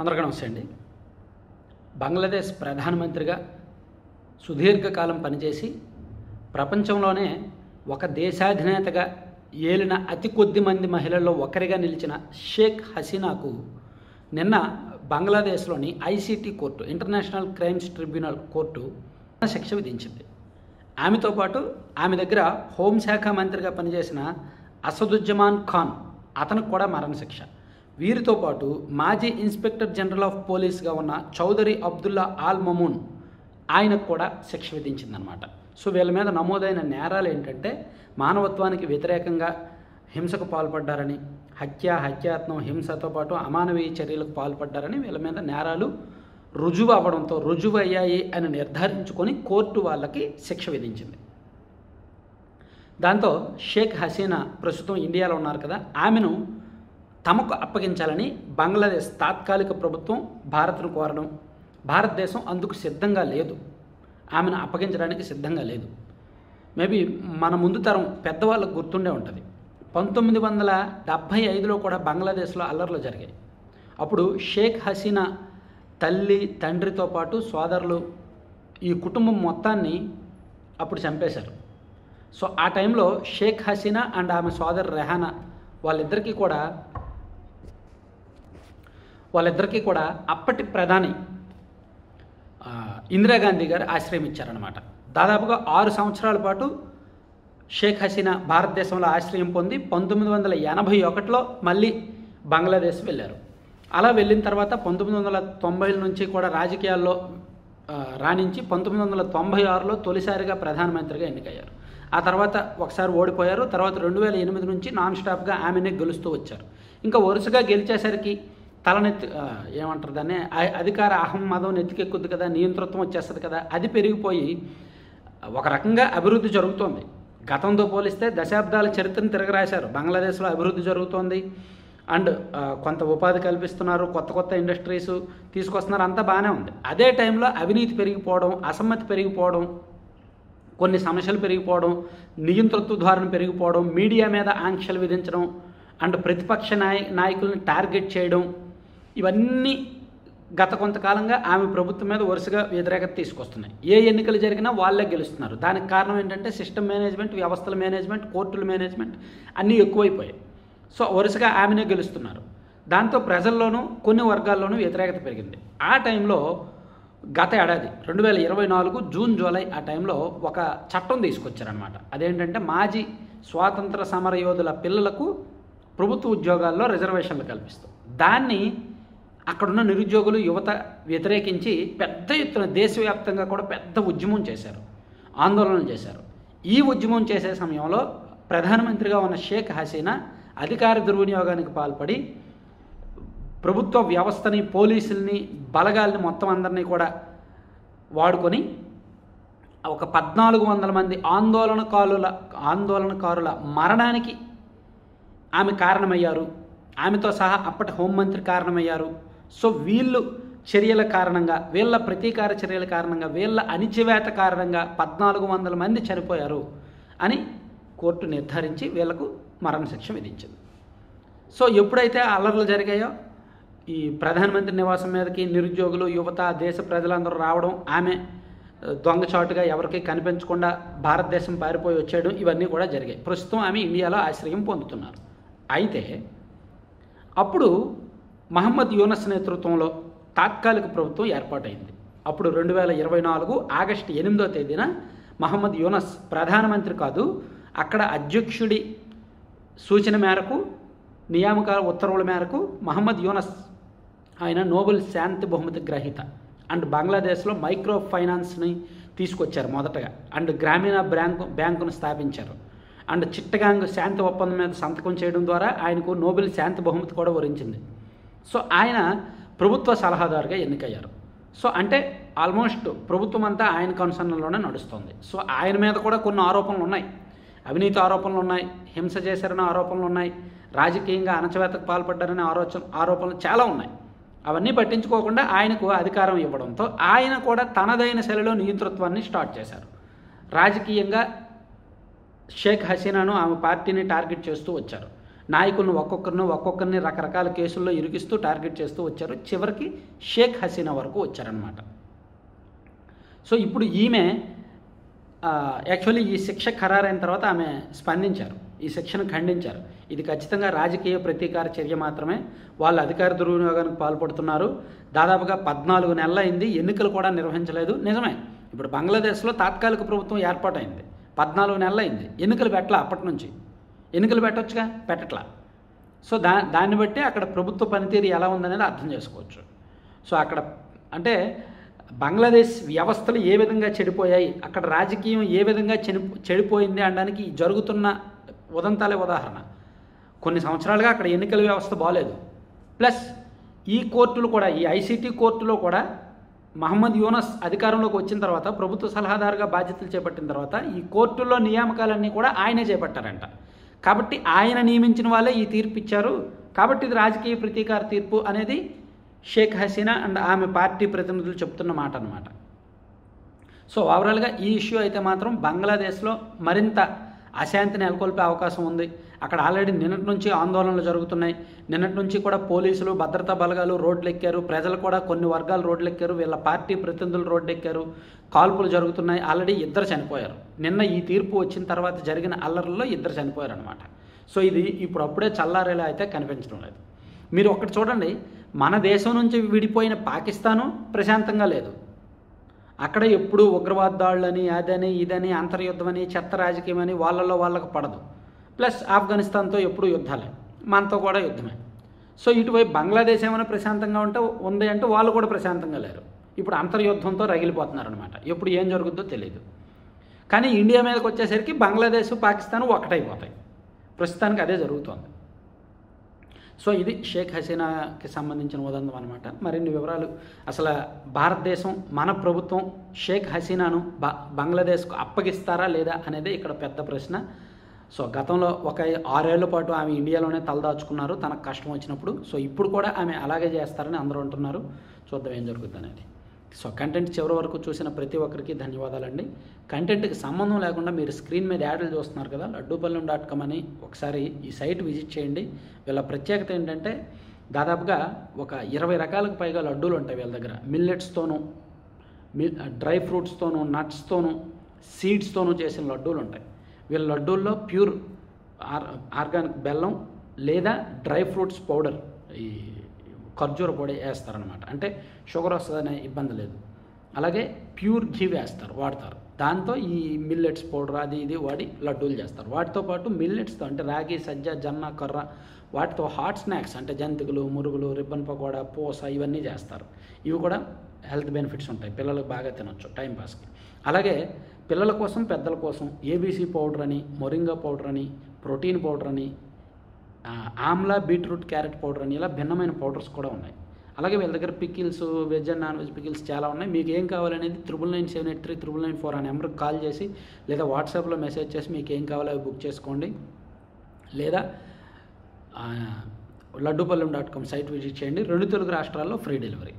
అందరికీ నమస్తే అండి. బంగ్లాదేశ్ ప్రధానమంత్రిగా సుదీర్ఘకాలం పనిచేసి ప్రపంచంలోనే ఒక దేశాధినేతగా ఏలిన అతి కొద్ది మంది మహిళల్లో ఒకరిగా నిలిచిన షేక్ హసీనాకు నిన్న బంగ్లాదేశ్లోని ICT court, international crimes tribunal court శిక్ష విధించింది. ఆమెతో పాటు ఆమె దగ్గర హోంశాఖ మంత్రిగా పనిచేసిన అసదుజ్జమాన్ ఖాన్, అతనికి కూడా మరణశిక్ష. వీరితో పాటు మాజీ ఇన్స్పెక్టర్ జనరల్ ఆఫ్ పోలీస్గా ఉన్న చౌదరి అబ్దుల్లా ఆల్ మమూన్, ఆయనకు కూడా శిక్ష విధించిందనమాట. సో వీళ్ళ మీద నమోదైన నేరాలు ఏంటంటే మానవత్వానికి వ్యతిరేకంగా హింసకు పాల్పడ్డారని, హత్యాయత్నం, హింసతో పాటు అమానవీయ చర్యలకు పాల్పడ్డారని వీళ్ళ మీద నేరాలు రుజువు అయ్యాయి అని నిర్ధారించుకొని కోర్టు వాళ్ళకి శిక్ష విధించింది. దాంతో షేక్ హసీనా ప్రస్తుతం ఇండియాలో ఉన్నారు కదా, ఆమెను తమకు అప్పగించాలని బంగ్లాదేశ్ తాత్కాలిక ప్రభుత్వం భారత్ను కోరడం, భారతదేశం అందుకు సిద్ధంగా లేదు, ఆమెను అప్పగించడానికి సిద్ధంగా లేదు. మేబీ మన ముందు తరం పెద్దవాళ్ళకు గుర్తుండే ఉంటుంది, 1975లో కూడా బంగ్లాదేశ్లో అల్లర్లు జరిగాయి. అప్పుడు షేక్ హసీనా తల్లి, తండ్రితో పాటు సోదరులు, ఈ కుటుంబం మొత్తాన్ని అప్పుడు చంపేశారు. సో ఆ టైంలో షేక్ హసీనా అండ్ ఆమె సోదరు రెహానా వాళ్ళిద్దరికీ కూడా అప్పటి ప్రధాని ఇందిరాగాంధీ గారు ఆశ్రయం ఇచ్చారనమాట. దాదాపుగా 6 సంవత్సరాల పాటు షేక్ హసీనా భారతదేశంలో ఆశ్రయం పొంది 1981లో మళ్ళీ బంగ్లాదేశ్ వెళ్ళారు. అలా వెళ్ళిన తర్వాత 1990 నుంచి కూడా రాజకీయాల్లో రాణించి 1996లో తొలిసారిగా ప్రధానమంత్రిగా ఎన్నికయ్యారు. ఆ తర్వాత ఒకసారి ఓడిపోయారు. తర్వాత 2008 నుంచి నాన్ స్టాప్గా ఆమెనే గెలుస్తూ వచ్చారు. ఇంకా వరుసగా గెలిచేసరికి తలనెత్తి ఏమంటారు దాన్ని, అధికార అహమ్మదం నెత్తికెక్కుద్ది కదా, నియంతృత్వం వచ్చేస్తుంది కదా, అది పెరిగిపోయి ఒక రకంగా అభివృద్ధి జరుగుతోంది. గతంతో పోలిస్తే దశాబ్దాల చరిత్రను తిరగరాశారు. బంగ్లాదేశ్లో అభివృద్ధి జరుగుతోంది అండ్ కొంత ఉపాధి కల్పిస్తున్నారు, కొత్త ఇండస్ట్రీస్ తీసుకొస్తున్నారు, అంతా బాగానే ఉంది. అదే టైంలో అవినీతి పెరిగిపోవడం, అసమ్మతి పెరిగిపోవడం, కొన్ని సమస్యలు పెరిగిపోవడం, నియంతృత్వ ధోరణి పెరిగిపోవడం, మీడియా మీద ఆంక్షలు విధించడం అండ్ ప్రతిపక్ష నాయకులను టార్గెట్ చేయడం, ఇవన్నీ గత కొంతకాలంగా ఆమె ప్రభుత్వం మీద వరుసగా వ్యతిరేకత తీసుకొస్తున్నాయి. ఏ ఎన్నికలు జరిగినా వాళ్ళే గెలుస్తున్నారు. దానికి కారణం ఏంటంటే సిస్టమ్ మేనేజ్మెంట్, వ్యవస్థల మేనేజ్మెంట్, కోర్టుల మేనేజ్మెంట్ అన్నీ ఎక్కువైపోయాయి. సో వరుసగా ఆమెనే గెలుస్తున్నారు. దాంతో ప్రజల్లోనూ కొన్ని వర్గాల్లోనూ వ్యతిరేకత పెరిగింది. ఆ టైంలో గత ఏడాది 2024 జూన్, జూలై ఆ టైంలో ఒక చట్టం తీసుకొచ్చారనమాట. అదేంటంటే మాజీ స్వాతంత్ర సమరయోధుల పిల్లలకు ప్రభుత్వ ఉద్యోగాల్లో రిజర్వేషన్లు కల్పిస్తాం. దాన్ని అక్కడున్న నిరుద్యోగులు, యువత వ్యతిరేకించి పెద్ద ఎత్తున దేశవ్యాప్తంగా కూడా పెద్ద ఉద్యమం చేశారు, ఆందోళనలు చేశారు. ఈ ఉద్యమం చేసే సమయంలో ప్రధానమంత్రిగా ఉన్న షేక్ హసీనా అధికార దుర్వినియోగానికి పాల్పడి ప్రభుత్వ వ్యవస్థని, పోలీసుల్ని, బలగాల్ని మొత్తం అందరినీ కూడా వాడుకొని ఒక 1400 మంది ఆందోళనకారుల మరణానికి ఆమె కారణమయ్యారు. ఆమెతో సహా అప్పటి హోంమంత్రి కారణమయ్యారు. సో వీళ్ళు చర్యల కారణంగా, వీళ్ళ ప్రతీకార చర్యల కారణంగా, వీళ్ళ అణిచివేత కారణంగా 1400 మంది చనిపోయారు అని కోర్టు నిర్ధారించి వీళ్లకు మరణశిక్ష విధించింది. సో ఎప్పుడైతే అల్లర్లు జరిగాయో, ఈ ప్రధానమంత్రి నివాసం మీదకి నిరుద్యోగులు, యువత, దేశ ప్రజలందరూ రావడం, ఆమె దొంగచాటుగా ఎవరికి కనిపించకుండా భారతదేశం పారిపోయి వచ్చేయడం, ఇవన్నీ కూడా జరిగాయి. ప్రస్తుతం ఆమె ఇండియాలో ఆశ్రయం పొందుతున్నారు. అయితే అప్పుడు మహమ్మద్ యూనస్ నేతృత్వంలో తాత్కాలిక ప్రభుత్వం ఏర్పాటైంది. అప్పుడు 2024 ఆగస్టు 8వ తేదీన మహమ్మద్ యూనస్ ప్రధానమంత్రి కాదు, అక్కడ అధ్యక్షుడి సూచన మేరకు, నియామకాల ఉత్తర్వుల మేరకు మహమ్మద్ యూనస్, ఆయన నోబెల్ శాంతి బహుమతి గ్రహీత అండ్ బంగ్లాదేశ్లో మైక్రో ఫైనాన్స్ని తీసుకొచ్చారు మొదటగా, అండ్ గ్రామీణ బ్యాంకును స్థాపించారు, అండ్ చిట్టగాంగ్ శాంతి ఒప్పందం మీద సంతకం చేయడం ద్వారా ఆయనకు నోబెల్ శాంతి బహుమతి కూడా వరించింది. సో ఆయన ప్రభుత్వ సలహాదారుగా ఎన్నికయ్యారు. సో అంటే ఆల్మోస్ట్ ప్రభుత్వం అంతా ఆయన కన్సర్న్లోనే నడుస్తుంది. సో ఆయన మీద కూడా కొన్ని ఆరోపణలు ఉన్నాయి, అవినీతి ఆరోపణలు ఉన్నాయి, హింస చేశారనే ఆరోపణలు ఉన్నాయి, రాజకీయంగా అణచివేతకు పాల్పడ్డారనే ఆరోపణలు చాలా ఉన్నాయి. అవన్నీ పట్టించుకోకుండా ఆయనకు అధికారం ఇవ్వడంతో ఆయన కూడా తనదైన శైలిలో నియంతృత్వాన్ని స్టార్ట్ చేశారు. రాజకీయంగా షేక్ హసీనాను, ఆమె పార్టీని టార్గెట్ చేస్తూ వచ్చారు. నాయకులను ఒక్కొక్కరిని రకరకాల కేసుల్లో ఇరికిస్తూ టార్గెట్ చేస్తూ వచ్చారు. చివరికి షేక్ హసీనా వరకు వచ్చారనమాట. సో ఇప్పుడు ఈమె యాక్చువల్లీ ఈ శిక్ష ఖరారైన తర్వాత ఆమె స్పందించారు, ఈ శిక్షను ఖండించారు. ఇది ఖచ్చితంగా రాజకీయ ప్రతీకార చర్య మాత్రమే, వాళ్ళు అధికార దుర్వినియోగానికి పాల్పడుతున్నారు. దాదాపుగా 14 నెలలు అయింది, ఎన్నికలు కూడా నిర్వహించలేదు. నిజమే, ఇప్పుడు బంగ్లాదేశ్లో తాత్కాలిక ప్రభుత్వం ఏర్పాటైంది, 14 నెలలు అయింది, ఎన్నికలు పెట్టలా. అప్పటి నుంచి ఎన్నికలు పెట్టొచ్చుగా, పెట్టట్లా. సో దాన్ని బట్టి అక్కడ ప్రభుత్వ పనితీరు ఎలా ఉందనేది అర్థం చేసుకోవచ్చు. సో అక్కడ అంటే బంగ్లాదేశ్ వ్యవస్థలు ఏ విధంగా చెడిపోయాయి, అక్కడ రాజకీయం ఏ విధంగా చెడిపోయింది అనడానికి జరుగుతున్న ఉదంతాలే ఉదాహరణ. కొన్ని సంవత్సరాలుగా అక్కడ ఎన్నికల వ్యవస్థ బాగలేదు. ప్లస్ ఈ కోర్టులు కూడా, ఈ ఐసీటీ కోర్టులో కూడా మహమ్మద్ యూనస్ అధికారంలోకి వచ్చిన తర్వాత, ప్రభుత్వ సలహాదారుగా బాధ్యతలు చేపట్టిన తర్వాత ఈ కోర్టుల్లో నియామకాలన్నీ కూడా ఆయనే చేపట్టారంట. కాబట్టి ఆయన నియమించిన వాళ్ళే ఈ తీర్పు ఇచ్చారు. కాబట్టి ఇది రాజకీయ ప్రతీకార తీర్పు అనేది షేక్ హసీనా అండ్ ఆమె పార్టీ ప్రతినిధులు చెప్తున్న మాట అన్నమాట. సో ఓవరాల్గా ఈ ఇష్యూ అయితే మాత్రం బంగ్లాదేశ్లో మరింత అశాంతిని నెలకొల్పే అవకాశం ఉంది. అక్కడ ఆల్రెడీ నిన్నటి నుంచి ఆందోళనలు జరుగుతున్నాయి. నిన్నటి నుంచి కూడా పోలీసులు, భద్రతా బలగాలు రోడ్లు ఎక్కారు, ప్రజలు కూడా కొన్ని వర్గాలు రోడ్లు ఎక్కారు, వీళ్ళ పార్టీ ప్రతినిధులు రోడ్డు ఎక్కారు, కాల్పులు జరుగుతున్నాయి. ఆల్రెడీ 2 చనిపోయారు. నిన్న ఈ తీర్పు వచ్చిన తర్వాత జరిగిన అల్లర్లలో 2 చనిపోయారు అనమాట. సో ఇది అప్పుడే చల్లారేలా అయితే కనిపించడం లేదు. మీరు ఒక్కటి చూడండి, మన దేశం నుంచి విడిపోయిన పాకిస్తాను ప్రశాంతంగా లేదు. అక్కడ ఎప్పుడు ఉగ్రవాద దాడులని, అదని ఇదని, అంతర్యుద్ధమని, చెత్త రాజకీయం అని వాళ్ళల్లో వాళ్ళకు పడదు. ప్లస్ ఆఫ్ఘనిస్తాన్తో ఎప్పుడు యుద్ధాలే, మనతో కూడా యుద్ధమే. సో ఇటువైపు బంగ్లాదేశ్ ఏమైనా ప్రశాంతంగా ఉంది అంటే వాళ్ళు కూడా ప్రశాంతంగా లేరు. ఇప్పుడు అంతర్యుద్ధంతో రగిలిపోతున్నారు అనమాట. ఎప్పుడు ఏం జరుగుద్దో తెలియదు. కానీ ఇండియా మీదకి వచ్చేసరికి బంగ్లాదేశ్, పాకిస్తాన్ ఒకటైపోతాయి. ప్రస్తుతానికి అదే జరుగుతోంది. సో ఇది షేక్ హసీనాకి సంబంధించిన ఉదంతం అనమాట. మరిన్ని వివరాలు, అసలు భారతదేశం, మన ప్రభుత్వం షేక్ హసీనాను బంగ్లాదేశ్కు అప్పగిస్తారా లేదా అనేది ఇక్కడ పెద్ద ప్రశ్న. సో గతంలో ఒక 6 ఏళ్ల పాటు ఆమె ఇండియాలోనే తలదాచుకున్నారు తనకు కష్టం వచ్చినప్పుడు. సో ఇప్పుడు కూడా ఆమె అలాగే చేస్తారని అందరూ అంటున్నారు. చూద్దాం ఏం జరుగుతుంది అనేది. సో కంటెంట్ చివరి వరకు చూసిన ప్రతి ఒక్కరికి ధన్యవాదాలండి. కంటెంట్కి సంబంధం లేకుండా మీరు స్క్రీన్ మీద యాడ్లు చూస్తున్నారు కదా, laddupallam.com అని ఒకసారి ఈ సైట్ విజిట్ చేయండి. వీళ్ళ ప్రత్యేకత ఏంటంటే దాదాపుగా ఒక 20 రకాలకు పైగా లడ్డూలు ఉంటాయి వీళ్ళ దగ్గర. మిల్లెట్స్తోనూ, డ్రై ఫ్రూట్స్తోనూ, నట్స్తోనూ, సీడ్స్తోనూ చేసిన లడ్డూలు ఉంటాయి. వీళ్ళ లడ్డూల్లో ప్యూర్ ఆర్గానిక్ బెల్లం లేదా డ్రై ఫ్రూట్స్ పౌడర్, ఈ ఖర్జూర పొడి వేస్తారనమాట. అంటే షుగర్ వస్తుందనే ఇబ్బంది లేదు. అలాగే ప్యూర్ ఘీ వాడతారు. దాంతో ఈ మిల్లెట్స్ పౌడర్ అది ఇది వాడి లడ్డూలు చేస్తారు. వాటితో పాటు మిల్లెట్స్తో అంటే రాగి, సజ్జ, జొన్న, కొర్ర, వాటితో హాట్ స్నాక్స్ అంటే జంతికలు, మురుగులు, రిబ్బన్ పకోడా, పూస ఇవన్నీ చేస్తారు. ఇవి కూడా హెల్త్ బెనిఫిట్స్ ఉంటాయి, పిల్లలకు బాగా తినొచ్చు టైంపాస్కి. అలాగే పిల్లల కోసం, పెద్దల కోసం ఏబీసీ పౌడర్ అని, మొరింగా పౌడర్ అని, ప్రోటీన్ పౌడర్ అని, ఆమ్లా, బీట్రూట్, క్యారెట్ పౌడర్ అని, ఇలా భిన్నమైన పౌడర్స్ కూడా ఉన్నాయి. అలాగే వీళ్ళ దగ్గర pickles, veg and non veg pickles చాలా ఉన్నాయి. మీకు ఏం కావాలనేది 9997839994 అనే నెంబర్కి కాల్ చేసి లేదా వాట్సాప్లో మెసేజ్ చేసి మీకు ఏం కావాలో అవి బుక్ చేసుకోండి. లేదా laddupallam.com సైట్ విజిట్ చేయండి. 2 తెలుగు రాష్ట్రాల్లో ఫ్రీ డెలివరీ.